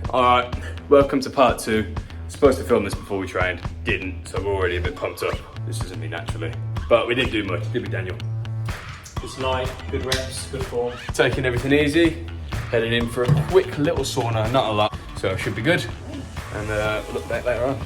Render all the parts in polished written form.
Alright, welcome to part 2. Supposed to film this before we trained, didn't, so we're already a bit pumped up. This isn't me naturally. But we didn't do much, did we, Daniel? Just light, good reps, good form. Taking everything easy, heading in for a quick little sauna, not a lot, so it should be good. And we'll look back later on.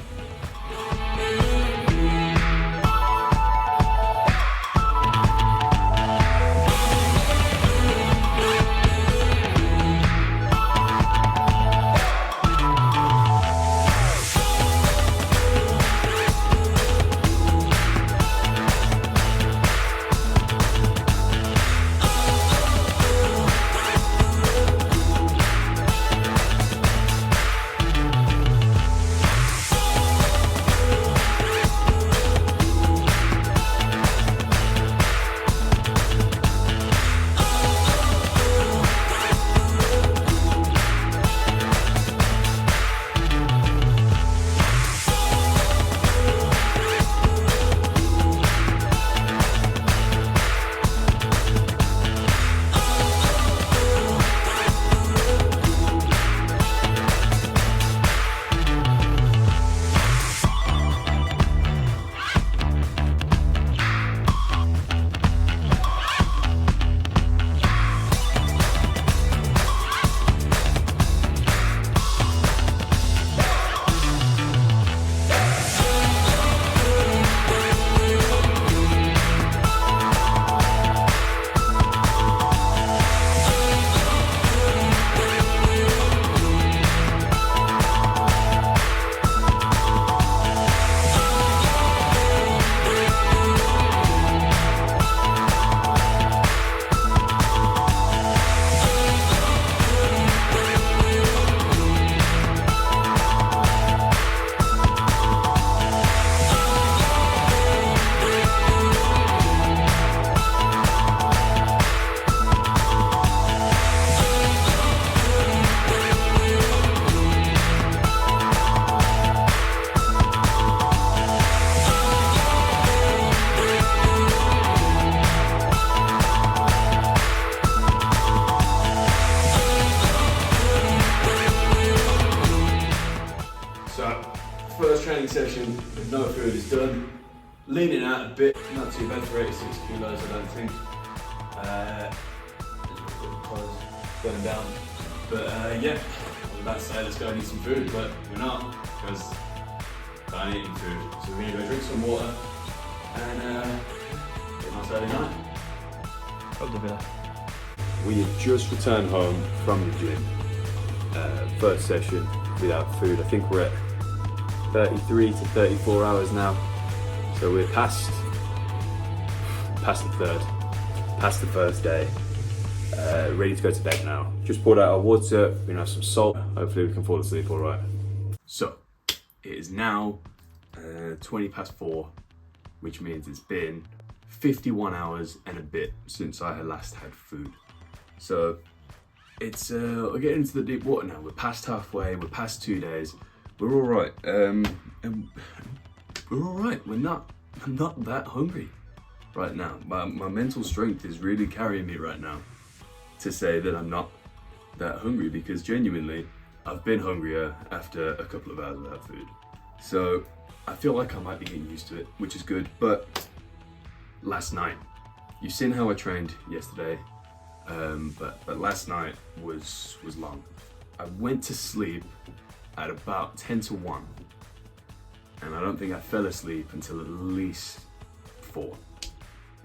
First training session with no food is done. Leaning out a bit, not too bad for 86 kilos, I don't think. Going down. But yeah, I was about to say let's go and eat some food, but we're not, because I ain't eating food. So we're gonna go drink some water and get a nice early night. Up the villa. We had just returned home from the gym. First session without food. I think we're at 33 to 34 hours now. So we're past the first day. Ready to go to bed now. Just poured out our water, we're gonna have some salt. Hopefully we can fall asleep all right. So, it is now 20 past 4, which means it's been 51 hours and a bit since I had last had food. So, it's we're getting into the deep water now. We're past halfway, we're past 2 days. We're all right. And we're all right. I'm not that hungry right now. My mental strength is really carrying me right now to say that I'm not that hungry, because genuinely, I've been hungrier after a couple of hours without food. So I feel like I might be getting used to it, which is good. But last night, you've seen how I trained yesterday, but last night was long. I went to sleep at about 10 to 1, and I don't think I fell asleep until at least 4.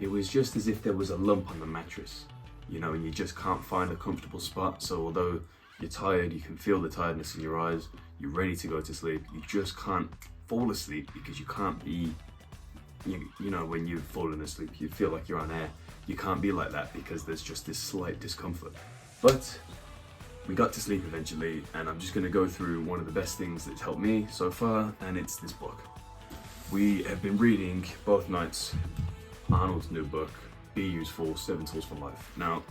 It was just as if there was a lump on the mattress, you know, and you just can't find a comfortable spot. So although you're tired, you can feel the tiredness in your eyes, you're ready to go to sleep, you just can't fall asleep because you can't be, you know, when you've fallen asleep, you feel like you're on air. You can't be like that because there's just this slight discomfort. But we got to sleep eventually, and I'm just gonna go through one of the best things that's helped me so far, and it's this book. We have been reading both nights Arnold's new book, Be Useful, 7 Tools for Life. Now,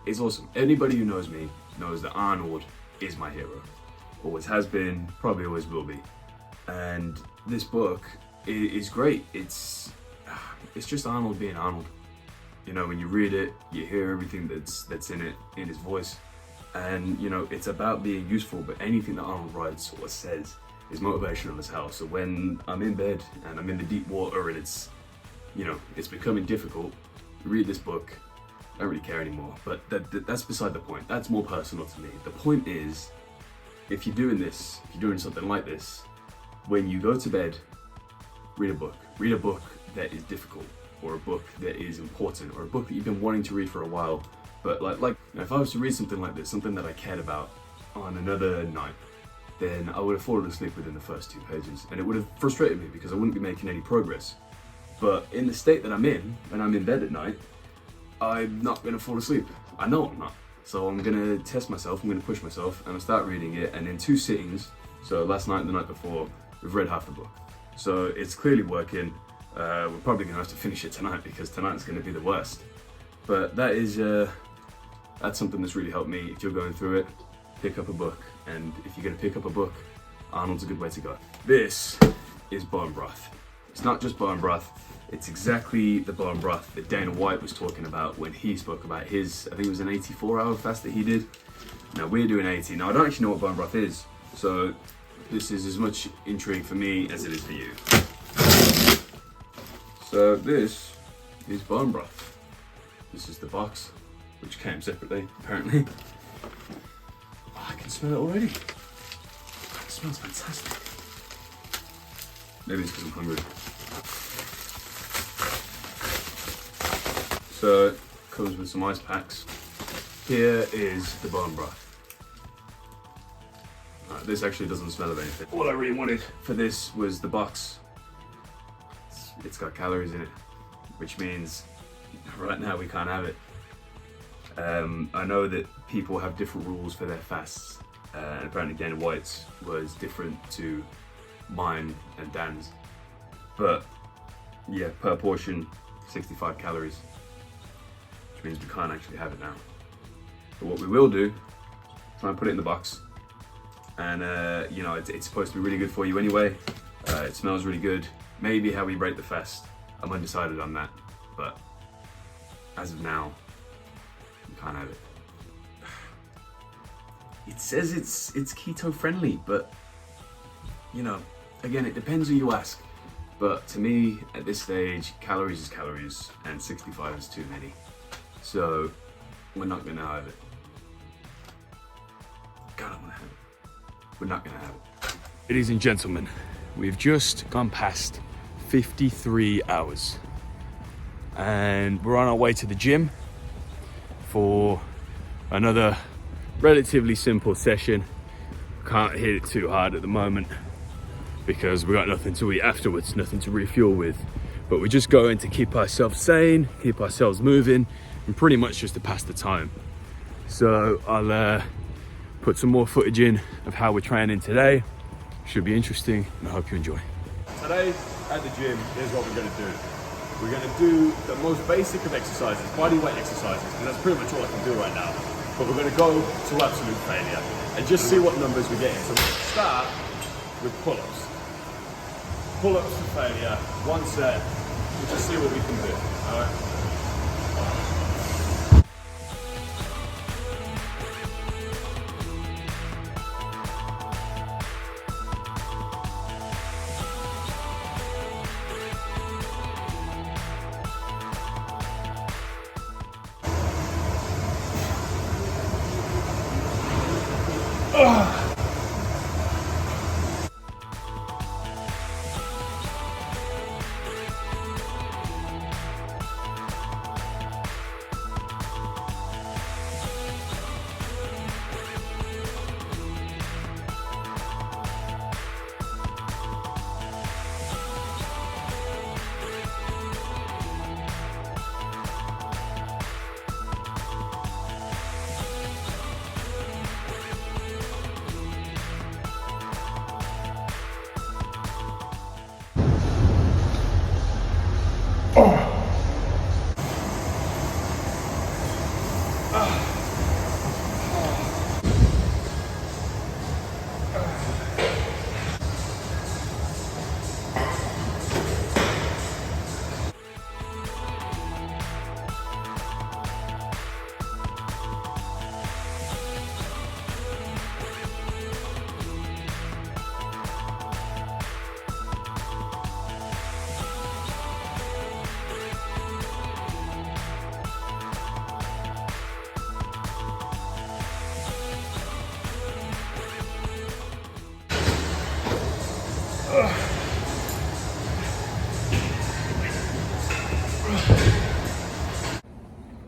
it's awesome. Anybody who knows me knows that Arnold is my hero. Always has been, probably always will be. And this book is great. It's just Arnold being Arnold. You know, when you read it, you hear everything that's in it, in his voice. And you know, it's about being useful, but anything that Arnold writes or says is motivational as hell. So when I'm in bed and I'm in the deep water and it's, you know, it's becoming difficult, read this book, I don't really care anymore. But that's beside the point. That's more personal to me. The point is, if you're doing this, if you're doing something like this, when you go to bed, read a book. Read a book that is difficult, or a book that is important, or a book that you've been wanting to read for a while. But like if I was to read something like this, something that I cared about on another night, then I would have fallen asleep within the first 2 pages, and it would have frustrated me because I wouldn't be making any progress. But in the state that I'm in, when I'm in bed at night, I'm not gonna fall asleep. I know I'm not. So I'm gonna test myself, I'm gonna push myself, and I'll start reading it, and in 2 sittings, so last night and the night before, we've read half the book. So it's clearly working. We're probably gonna have to finish it tonight because tonight's gonna be the worst. But that is, that's something that's really helped me. If you're going through it, pick up a book. And if you're gonna pick up a book, Arnold's a good way to go. This is bone broth. It's not just bone broth, it's exactly the bone broth that Dana White was talking about when he spoke about his, I think it was an 84-hour fast that he did. Now we're doing 80. Now I don't actually know what bone broth is, so this is as much intrigue for me as it is for you. So this is bone broth. This is the box, which came separately, apparently. Oh, I can smell it already. It smells fantastic. Maybe it's because I'm hungry. So it comes with some ice packs. Here is the bone broth. This actually doesn't smell of anything. All I really wanted for this was the box. It's got calories in it, which means right now we can't have it. I know that people have different rules for their fasts, and apparently Dana White's was different to mine and Dan's. But yeah, per portion, 65 calories, which means we can't actually have it now. But what we will do, try and put it in the box. And you know, it's supposed to be really good for you anyway. It smells really good. Maybe how we break the fast, I'm undecided on that. But as of now, you can't have it. It says it's keto friendly, but you know, again, it depends who you ask. But to me, at this stage, calories is calories, and 65 is too many. So we're not gonna have it. God, I wanna have it. We're not gonna have it. Ladies and gentlemen, we've just gone past 53 hours. And we're on our way to the gym for another relatively simple session. Can't hit it too hard at the moment because we got nothing to eat afterwards, nothing to refuel with. But we're just going to keep ourselves sane, keep ourselves moving, and pretty much just to pass the time. So I'll put some more footage in of how we're training today. Should be interesting, and I hope you enjoy. Today at the gym, here's what we're gonna do. We're gonna do the most basic of exercises, body weight exercises, because that's pretty much all I can do right now. But we're gonna go to absolute failure and just see what numbers we get in. So we'll start with pull-ups. Pull-ups to failure, 1 set. We'll just see what we can do, all right?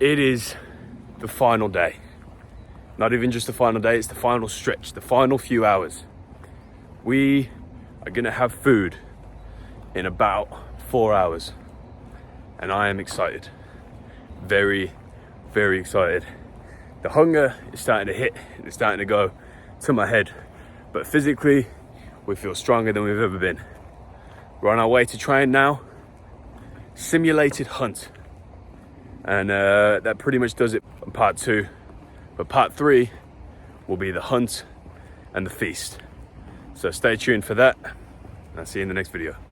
It is the final day. Not even just the final day, it's the final stretch, the final few hours. We are gonna have food in about 4 hours. And I am excited. Very, very excited. The hunger is starting to hit, it's starting to go to my head. But physically, we feel stronger than we've ever been. We're on our way to train now. Simulated hunt. And that pretty much does it on part 2. But part 3 will be the hunt and the feast. So stay tuned for that. I'll see you in the next video.